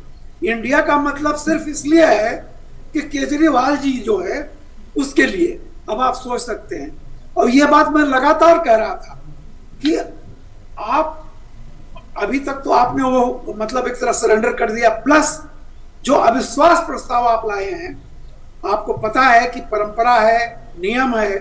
इंडिया का मतलब सिर्फ इसलिए है कि केजरीवाल जी जो है उसके लिए। अब आप सोच सकते हैं, और ये बात मैं लगातार कह रहा था कि आप अभी तक तो आपने वो मतलब एक तरह सरेंडर कर दिया, प्लस जो अविश्वास प्रस्ताव आप लाए हैं, आपको पता है कि परंपरा है, नियम है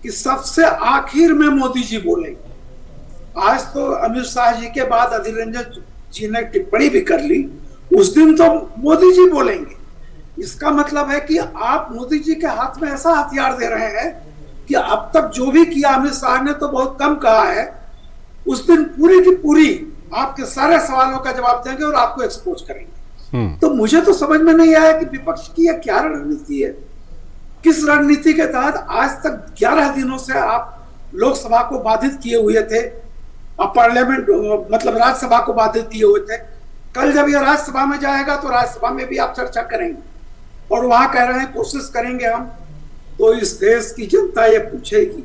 कि सबसे आखिर में मोदी जी बोलेंगे। आज तो अमित शाह जी के बाद अधीर रंजन जी ने टिप्पणी भी कर ली, उस दिन तो मोदी जी बोलेंगे। इसका मतलब है कि आप मोदी जी के हाथ में ऐसा हथियार दे रहे हैं कि अब तक जो भी किया अमित शाह ने तो बहुत कम कहा है, उस दिन पूरी की पूरी आपके सारे सवालों का जवाब देंगे और आपको एक्सपोज करेंगे। तो मुझे तो समझ में नहीं आया कि विपक्ष की यह क्या रणनीति है। किस रणनीति के तहत आज तक 11 दिनों से आप लोकसभा को बाधित किए हुए थे, अब पार्लियामेंट मतलब राज्यसभा को बाधित किए हुए थे। कल जब यह राज्यसभा में जाएगा तो राज्यसभा में भी आप चर्चा करेंगे, और वहां कह रहे हैं कोशिश करेंगे हम। तो इस देश की जनता ये पूछेगी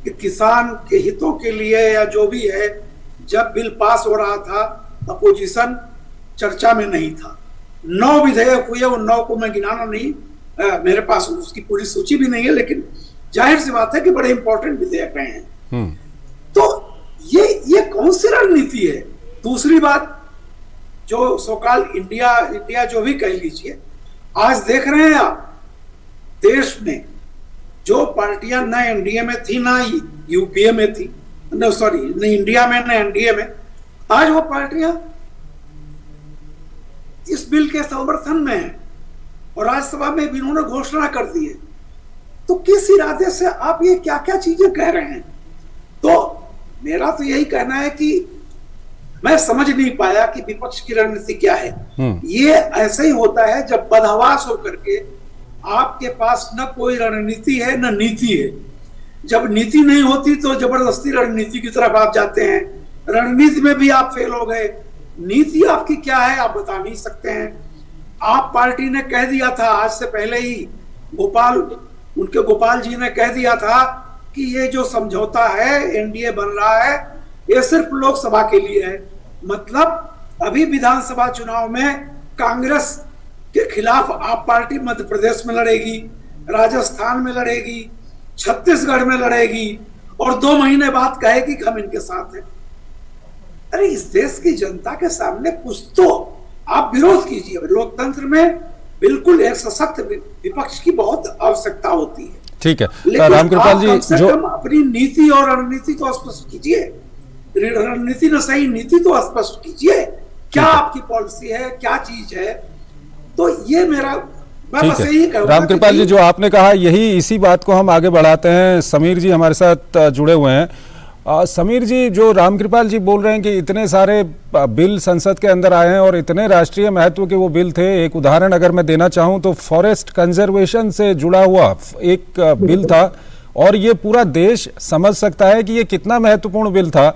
कि किसान के हितों के लिए या जो भी है, जब बिल पास हो रहा था अपोजिशन चर्चा में नहीं था। 9 विधेयक हुए, उन 9 को मैं गिनाना नहीं, मेरे पास उसकी पूरी सूची भी नहीं है, लेकिन जाहिर सी बात है कि बड़े इंपॉर्टेंट विधेयक रहे हैं। तो ये कौन सी रणनीति है? दूसरी बात, जो सोकाल इंडिया जो भी कह लीजिए, आज देख रहे हैं आप देश में जो पार्टियां न एनडीए में थी ना यूपीए में थी, न इंडिया में न एनडीए में, आज वो पार्टियां इस बिल के समर्थन में है और राज्यसभा में भी इन्होंने घोषणा कर दी है। तो किस इरादे से आप ये क्या क्या चीजें कह रहे हैं? तो मेरा तो यही कहना है कि मैं समझ नहीं पाया कि विपक्ष की रणनीति क्या है। ये ऐसे ही होता है जब बदहवास होकर के आपके पास न कोई रणनीति है न नीति है। जब नीति नहीं होती तो जबरदस्ती रणनीति की तरफ आप जाते हैं, रणनीति में भी आप फेल हो गए। नीति आपकी क्या है आप बता नहीं सकते हैं। आप पार्टी ने कह दिया था आज से पहले ही, गोपाल जी ने कह दिया था कि ये जो समझौता है एनडीए बन रहा है ये सिर्फ लोकसभा के लिए है। मतलब अभी विधानसभा चुनाव में कांग्रेस के खिलाफ आप पार्टी मध्य प्रदेश में लड़ेगी, राजस्थान में लड़ेगी, छत्तीसगढ़ में लड़ेगी, और 2 महीने बाद कहेगी कि हम इनके साथ हैं। अरे इस देश की जनता के सामने कुछ तो आप विरोध कीजिए। लोकतंत्र में बिल्कुल एक सशक्त विपक्ष की बहुत आवश्यकता होती है। ठीक है रामकृपाल जी, कम से कम अपनी नीति और रणनीति तो स्पष्ट कीजिए। रणनीति न सही, नीति तो स्पष्ट कीजिए। क्या आपकी पॉलिसी है, क्या चीज है? तो ये मेरा ठीक है रामकृपाल जी, जो आपने कहा यही इसी बात को हम आगे बढ़ाते हैं। समीर जी हमारे साथ जुड़े हुए हैं। समीर जी, जो रामकृपाल जी बोल रहे हैं कि इतने सारे बिल संसद के अंदर आए हैं और इतने राष्ट्रीय महत्व के वो बिल थे। एक उदाहरण अगर मैं देना चाहूं तो फॉरेस्ट कंजर्वेशन से जुड़ा हुआ एक बिल था, और ये पूरा देश समझ सकता है कि ये कितना महत्वपूर्ण बिल था,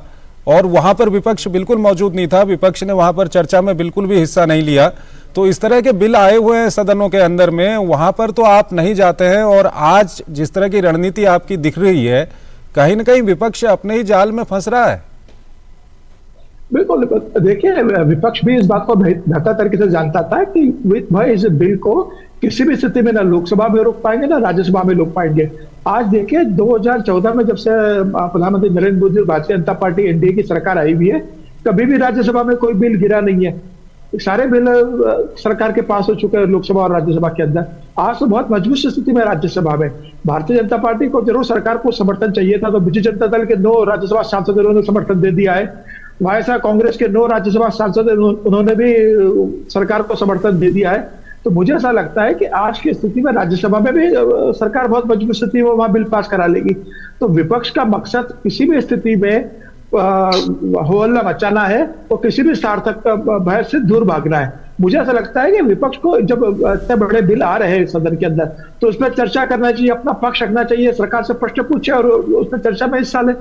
और वहां पर विपक्ष बिल्कुल मौजूद नहीं था। विपक्ष ने वहां पर चर्चा में बिल्कुल भी हिस्सा नहीं लिया। तो इस तरह के बिल आए हुए हैं सदनों के अंदर में, वहां पर तो आप नहीं जाते हैं। और आज जिस तरह की रणनीति आपकी दिख रही है, कहीं न कहीं विपक्ष अपने ही जाल में फंस रहा है। बिल्कुल, देखिए विपक्ष भी इस बात को बेहतर तरीके से जानता था कि वह इस बिल को किसी भी स्थिति में ना लोकसभा में रोक पाएंगे ना राज्यसभा में रोक पाएंगे। आज देखिए 2014 में जब से प्रधानमंत्री नरेंद्र मोदी और भारतीय जनता पार्टी एनडीए की सरकार आई हुई है, कभी भी राज्यसभा में कोई बिल गिरा नहीं है। सारे बिल सरकार के पास हो चुके हैं लोकसभा और राज्यसभा के अंदर। आज तो बहुत मजबूत स्थिति में राज्यसभा में भारतीय जनता पार्टी को जरूर सरकार को समर्थन चाहिए था, तो बीजेपी जनता दल के 9 राज्यसभा सांसदों ने समर्थन दे दिया है। वायएसआर कांग्रेस के 9 राज्यसभा सांसद उन्होंने भी सरकार को समर्थन दे दिया है। तो मुझे ऐसा लगता है कि आज की स्थिति में राज्यसभा में भी सरकार बहुत मजबूत स्थिति में वहां बिल पास करा लेगी। तो विपक्ष का मकसद किसी भी स्थिति में हो हल्ला मचाना है और किसी भी सार्थक भय से दूर भागना है। मुझे ऐसा लगता है कि विपक्ष को जब इतने बड़े बिल आ रहे हैं सदन के अंदर तो उसमें चर्चा करना चाहिए, अपना पक्ष रखना चाहिए, सरकार से प्रश्न पूछे और उसमें चर्चा में हिस्सा ले।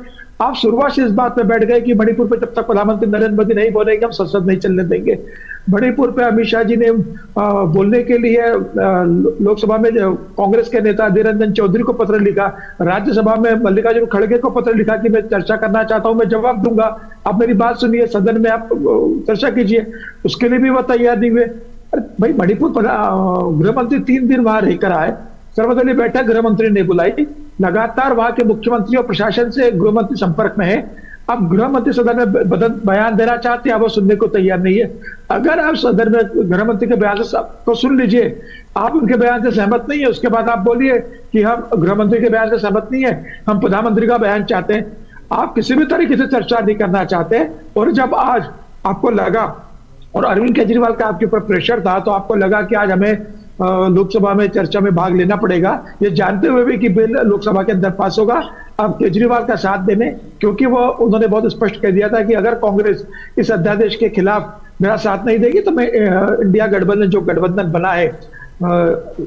आप शुरुआत से इस बात पे बैठ गए कि मणिपुर पे जब तक प्रधानमंत्री नरेंद्र मोदी नहीं बोलेंगे हम संसद नहीं चलने देंगे। मणिपुर पे अमित शाह जी ने बोलने के लिए लोकसभा में कांग्रेस के नेता अधीर रंजन चौधरी को पत्र लिखा, राज्यसभा में मल्लिकार्जुन खड़गे को पत्र लिखा कि मैं चर्चा करना चाहता हूं, मैं जवाब दूंगा, आप मेरी बात सुनिए, सदन में आप चर्चा कीजिए। उसके लिए भी वह तैयार नहीं हुए। अरे भाई, मणिपुर गृह मंत्री 3 दिन वहां रहकर आए, सर्वदलीय बैठक गृह मंत्री ने बुलाई, लगातार वहां के मुख्यमंत्री और प्रशासन से गृह मंत्री संपर्क में है। अब गृह मंत्री सदन में बयान देना चाहते हैं, अब वो सुनने को तैयार नहीं है। अगर आप सदन में गृह मंत्री के बयान से तो सुन लीजिए, आप उनके बयान से सहमत नहीं है, उसके बाद आप बोलिए कि हम गृह मंत्री के बयान से सहमत नहीं है, हम प्रधानमंत्री का बयान चाहते हैं। आप किसी भी तरीके से चर्चा नहीं करना चाहते। और जब आज आपको लगा और अरविंद केजरीवाल का आपके ऊपर प्रेशर था तो आपको लगा कि आज हमें लोकसभा में चर्चा में भाग लेना पड़ेगा, ये जानते हुए भी कि बिल लोकसभा के अंदर पास होगा, अब केजरीवाल का साथ देने, क्योंकि वो उन्होंने बहुत स्पष्ट कह दिया था कि अगर कांग्रेस इस अध्यादेश के खिलाफ मेरा साथ नहीं देगी तो मैं इंडिया गठबंधन जो गठबंधन बना है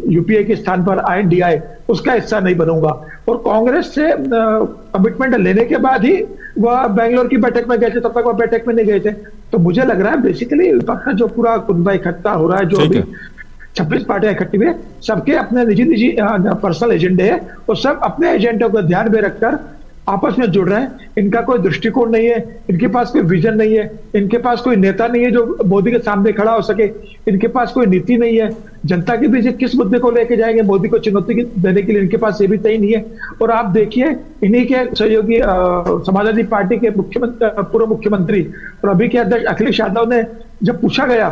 यूपीए के स्थान पर INDI, उसका हिस्सा नहीं बनूंगा। और कांग्रेस से कमिटमेंट लेने के बाद ही वह बेंगलोर की बैठक में गए थे, तब तक वह बैठक में नहीं गए थे। तो मुझे लग रहा है बेसिकली विपक्ष का जो पूरा कुंबा इकट्ठा हो रहा है, जो अभी 26 पार्टियां इकट्ठी हुई है, सबके अपने निजी पर्सनल एजेंडे है और सब अपने एजेंडों को ध्यान में रखकर आपस में जुड़ रहे हैं। इनका कोई दृष्टिकोण नहीं है, इनके पास कोई विजन नहीं है, इनके पास कोई नेता नहीं है जो मोदी के सामने खड़ा हो सके, इनके पास कोई नीति नहीं है, जनता के बीच किस मुद्दे को लेके जाएंगे मोदी को चुनौती देने के लिए इनके पास ये भी तय नहीं है। और आप देखिए इन्हीं के सहयोगी समाजवादी पार्टी के पूर्व मुख्यमंत्री और अभी के अध्यक्ष अखिलेश यादव ने जब पूछा गया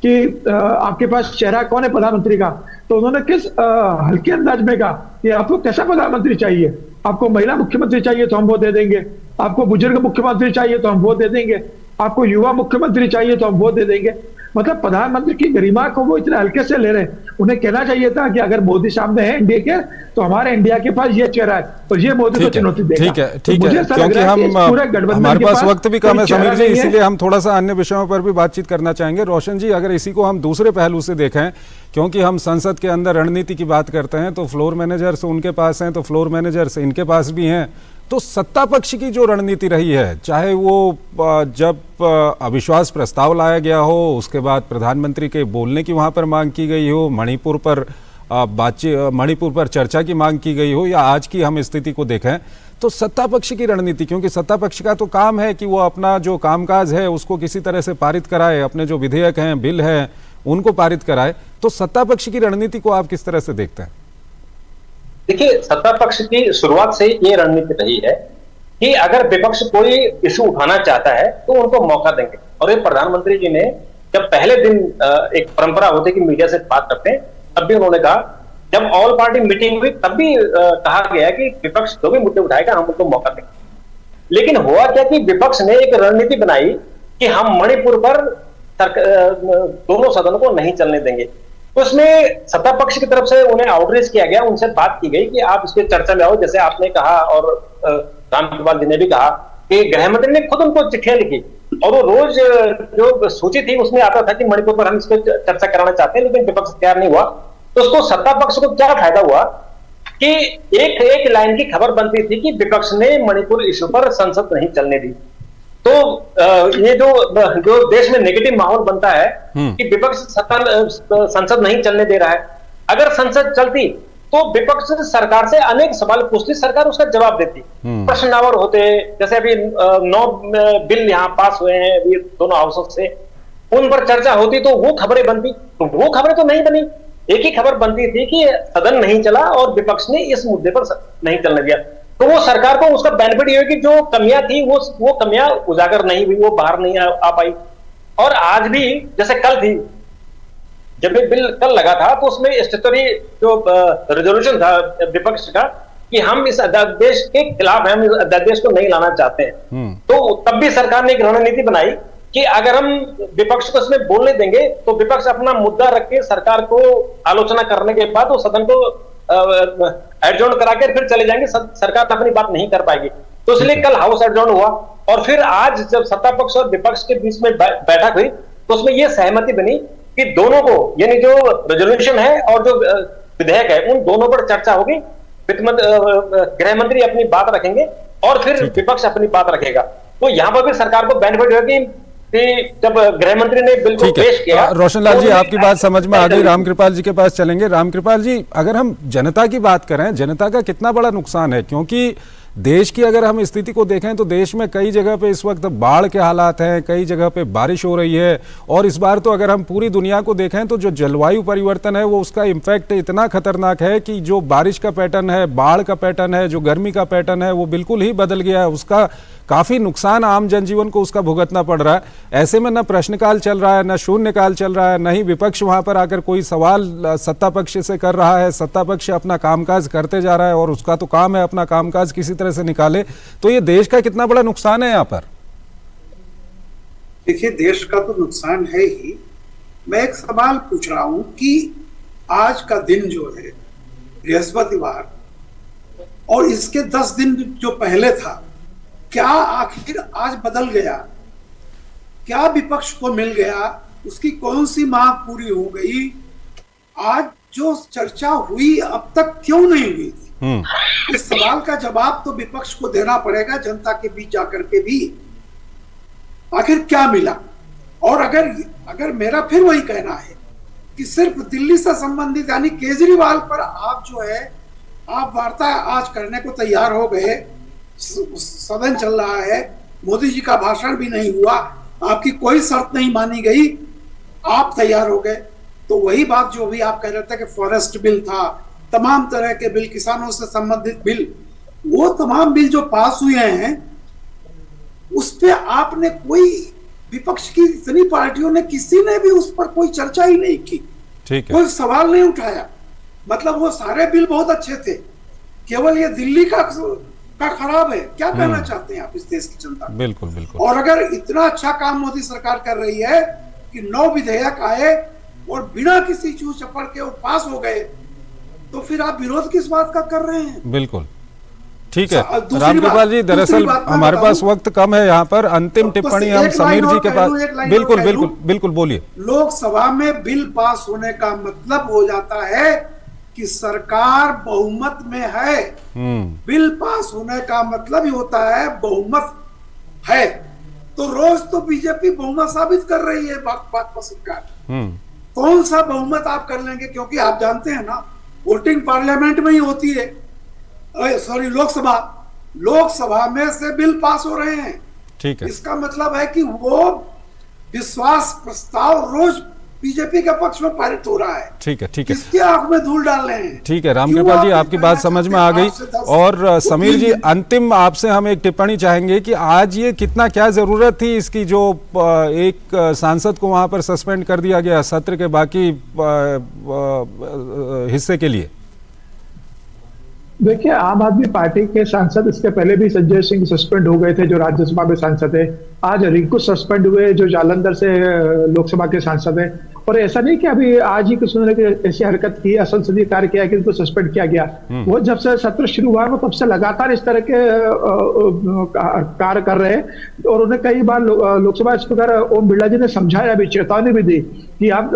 कि आपके पास चेहरा कौन है प्रधानमंत्री का, तो उन्होंने किस हल्के अंदाज में कहा कि आपको कैसा प्रधानमंत्री चाहिए, आपको महिला मुख्यमंत्री चाहिए तो हम वो दे देंगे, आपको बुजुर्ग मुख्यमंत्री चाहिए तो हम वो दे देंगे, आपको युवा मुख्यमंत्री चाहिए तो हम वो दे देंगे। मतलब प्रधानमंत्री की गरिमा को वो इतने हल्के से ले रहे हैं। उन्हें कहना चाहिए था कि अगर मोदी सामने है इंडिया के तो हमारे इंडिया के पास ये चेहरा है और ये मोदी को चुनौती देगा। ठीक है, क्योंकि हमारे पास वक्त भी कम है समीर जी, इसीलिए हम थोड़ा सा अन्य विषयों पर भी बातचीत करना चाहेंगे। रोशन जी, अगर इसी को हम दूसरे पहलू से देखें, क्योंकि हम संसद के अंदर रणनीति की बात करते हैं तो फ्लोर मैनेजर्स उनके पास हैं, तो फ्लोर मैनेजर्स इनके पास भी हैं। तो सत्ता पक्ष की जो रणनीति रही है, चाहे वो जब अविश्वास प्रस्ताव लाया गया हो, उसके बाद प्रधानमंत्री के बोलने की वहां पर मांग की गई हो, मणिपुर पर चर्चा की मांग की गई हो, या आज की हम स्थिति को देखें तो सत्ता पक्ष की रणनीति, क्योंकि सत्ता पक्ष का तो काम है कि वो अपना जो कामकाज है उसको किसी तरह से पारित कराए, अपने जो विधेयक हैं, बिल हैं, उनको पारित कराए। तो सत्ता पक्ष की रणनीति को आप किस तरह से देखते हैं? देखिए, सत्ता पक्ष की शुरुआत से ये रणनीति रही है कि अगर विपक्ष कोई इशू उठाना चाहता है तो उनको मौका देंगे। और ये प्रधानमंत्री जी ने जब पहले दिन एक परंपरा होती कि मीडिया से बात करते हैं, तब भी उन्होंने कहा, जब ऑल पार्टी मीटिंग हुई तब भी कहा गया कि विपक्ष जो भी मुद्दे उठाएगा हम उनको मौका देंगे। लेकिन हुआ क्या कि विपक्ष ने एक रणनीति बनाई कि हम मणिपुर पर दोनों सदनों को नहीं चलने देंगे। तो उसमें सत्ता पक्ष की तरफ से उन्हें आउटरीच किया गया, उनसे बात की गई कि आप इसके चर्चा में आओ, जैसे आपने कहा और रामकृपाल जी ने भी कहा कि गृह मंत्री ने खुद उनको चिट्ठियां लिखी और वो रोज जो सूची थी उसमें आता था कि मणिपुर पर हम इस पर चर्चा कराना चाहते हैं, लेकिन विपक्ष तैयार नहीं हुआ। तो उसको सत्ता पक्ष को क्या फायदा हुआ कि एक लाइन की खबर बनती थी कि विपक्ष ने मणिपुर इश्यू पर संसद नहीं चलने दी। तो ये जो देश में नेगेटिव माहौल बनता है कि विपक्ष संसद नहीं चलने दे रहा है, अगर संसद चलती तो विपक्ष सरकार से अनेक सवाल पूछती, सरकार उसका जवाब देती, प्रश्नावर होते, जैसे अभी 9 बिल यहाँ पास हुए हैं अभी दोनों हाउसों से, उन पर चर्चा होती तो वो खबरें बनती। तो वो खबरें तो नहीं बनी, एक ही खबर बनती थी कि सदन नहीं चला और विपक्ष ने इस मुद्दे पर नहीं चलने दिया। तो वो सरकार को उसका बेनिफिट ये कि जो कमियां थी वो कमियां उजागर नहीं हुई, वो बाहर नहीं आ पाई। और आज भी जैसे कल थी, जब ये बिल कल लगा था तो उसमें स्टेटरी जो रेजोल्यूशन था विपक्ष का कि हम इस अध्यादेश के खिलाफ हैं, हम इस अध्यादेश को नहीं लाना चाहते हैं। तो तब भी सरकार ने एक रणनीति बनाई कि अगर हम विपक्ष को इसमें बोलने देंगे तो विपक्ष अपना मुद्दा रख के सरकार को आलोचना करने के बाद वो सदन को एडजॉर्न करा के फिर चले जाएंगे, सरकार अपनी बात नहीं कर पाएगी। तो इसलिए कल हाउस एडजॉर्न हुआ और फिर आज जब सत्ता पक्ष और विपक्ष के बीच में बैठक हुई तो उसमें यह सहमति बनी कि दोनों को, यानी जो रेजोल्यूशन है और जो विधेयक है, उन दोनों पर चर्चा होगी। गृह मंत्री अपनी बात रखेंगे और फिर विपक्ष अपनी बात रखेगा। तो यहां पर भी सरकार को बेनिफिट होगी कि जब गृह मंत्री ने बिल को पेश किया। रोशनलाल जी, आपकी बात समझ में आ गई। रामकृपाल जी के पास चलेंगे। रामकृपाल जी, अगर हम जनता की बात करें, जनता का कितना बड़ा नुकसान है? क्योंकि देश की अगर हम स्थिति को देखें तो देश में कई जगह पे इस वक्त बाढ़ के हालात हैं, कई जगह पे बारिश हो रही है, और इस बार तो अगर हम पूरी दुनिया को देखें तो जो जलवायु परिवर्तन है वो उसका इम्पैक्ट इतना खतरनाक है कि जो बारिश का पैटर्न है, बाढ़ का पैटर्न है, जो गर्मी का पैटर्न है, वो बिल्कुल ही बदल गया है। उसका काफी नुकसान आम जनजीवन को उसका भुगतना पड़ रहा है। ऐसे में न प्रश्नकाल चल रहा है, न शून्यकाल चल रहा है, न ही विपक्ष वहां पर आकर कोई सवाल सत्ता पक्ष से कर रहा है। सत्ता पक्ष अपना कामकाज करते जा रहा है और उसका तो काम है अपना कामकाज किसी तरह से निकाले। तो ये देश का कितना बड़ा नुकसान है यहाँ पर? देखिए, देश का तो नुकसान है ही। मैं एक सवाल पूछ रहा हूं कि आज का दिन जो है बृहस्पतिवार, और इसके 10 दिन जो पहले था, क्या आखिर आज बदल गया? क्या विपक्ष को मिल गया? उसकी कौन सी मांग पूरी हो गई? आज जो चर्चा हुई अब तक क्यों नहीं हुई थी? इस सवाल का जवाब तो विपक्ष को देना पड़ेगा, जनता के बीच जाकर के भी। आखिर क्या मिला? और अगर मेरा फिर वही कहना है कि सिर्फ दिल्ली से संबंधित, यानी केजरीवाल पर आप जो है आप वार्ता आज करने को तैयार हो गए, सदन चल रहा है, मोदी जी का भाषण भी नहीं हुआ, आपकी कोई शर्त नहीं मानी गई, आप तैयार हो गए। तो वही बात जो भी आप कह रहे थे कि फॉरेस्ट बिल था, तमाम तरह के बिल, किसानों से संबंधित बिल, वो तमाम बिल जो पास हुए हैं उस पे आपने कोई, विपक्ष की इतनी पार्टियों ने किसी ने भी उस पर कोई चर्चा ही नहीं की, कोई सवाल नहीं उठाया। मतलब वो सारे बिल बहुत अच्छे थे, केवल ये दिल्ली का खराब है। क्या कहना चाहते हैं आप इस देश की जनता? बिल्कुल बिल्कुल। और अगर इतना अच्छा काम मोदी सरकार कर रही है कि 9 विधेयक आए और बिना किसी चूर चपड़ के वो पास हो गए, तो फिर आप विरोध किस बात का कर रहे हैं? बिल्कुल ठीक है। रामकृपाल जी, दरअसल हमारे पास वक्त कम है, यहाँ पर अंतिम टिप्पणी हम समीर जी के पास। बिल्कुल बिल्कुल बिल्कुल, बोलिए। लोकसभा में बिल पास होने का मतलब हो जाता है कि सरकार बहुमत में है। बिल पास होने का मतलब ही होता है बहुमत है। तो रोज तो बीजेपी बहुमत साबित कर रही है बात पर सरकार। कौन सा बहुमत आप कर लेंगे? क्योंकि आप जानते हैं ना, वोटिंग पार्लियामेंट में ही होती है, सॉरी लोकसभा में से बिल पास हो रहे हैं। ठीक है। इसका मतलब है कि वो विश्वास प्रस्ताव रोज बीजेपी के पक्ष में पारित हो रहा है। ठीक है ठीक है, किसके आंख में धूल डाल रहे हैं? ठीक है रामकृपाल जी, आपकी बात समझ में आ गई। और समीर जी, अंतिम आपसे हम एक टिप्पणी चाहेंगे कि आज ये कितना, क्या जरूरत थी इसकी, जो एक सांसद को वहां पर सस्पेंड कर दिया गया सत्र के बाकी हिस्से के लिए? देखिए, आम आदमी पार्टी के सांसद, इसके पहले भी संजय सिंह सस्पेंड हो गए थे जो राज्यसभा में सांसद है। आज रिंकू सस्पेंड हुए जो जालंधर से लोकसभा के सांसद है। और ऐसा नहीं कि अभी आज ही किसी ने ऐसी हरकत की, असंसदीय कार्य किया कि उनको सस्पेंड किया गया। वो जब से सत्र शुरू हुआ वो तब से लगातार इस तरह के कार्य कर रहे हैं। और उन्हें कई बार लोकसभा स्पीकर ओम बिरला जी ने समझाया भी, चेतावनी भी दी कि आप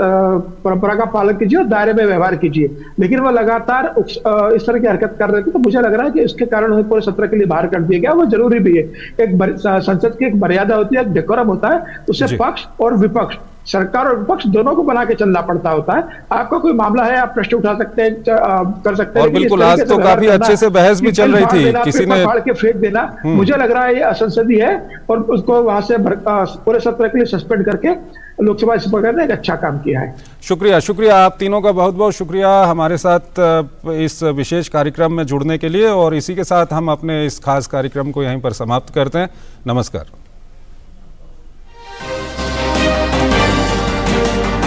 परंपरा का पालन कीजिए और दायरे में व्यवहार कीजिए, लेकिन वो लगातार इस तरह की हरकत कर रहे थे। तो मुझे लग रहा है कि इसके कारण उन्हें पूरे सत्र के लिए बाहर कर दिया गया। वो जरूरी भी है, एक संसद की एक मर्यादा होती है, एक डेकोरम होता है, उससे पक्ष और विपक्ष, सरकार और विपक्ष दोनों को बना के चलना पड़ता होता है। आपका कोई मामला है, आप प्रश्न उठा सकते हैं, कर सकते हैं। और बिल्कुल, आज तो काफी अच्छे से बहस भी चल रही थी, किसी ने फाड़ के फेंक देना, मुझे लग रहा है ये असंसदीय है। और उसको वहां से पूरे सत्र के लिए सस्पेंड करके लोकसभा स्पीकर ने एक अच्छा काम किया है। शुक्रिया, शुक्रिया आप तीनों का, बहुत बहुत शुक्रिया हमारे साथ इस विशेष कार्यक्रम में जुड़ने के लिए। और इसी के साथ हम अपने इस खास कार्यक्रम को यहीं पर समाप्त करते हैं। नमस्कार।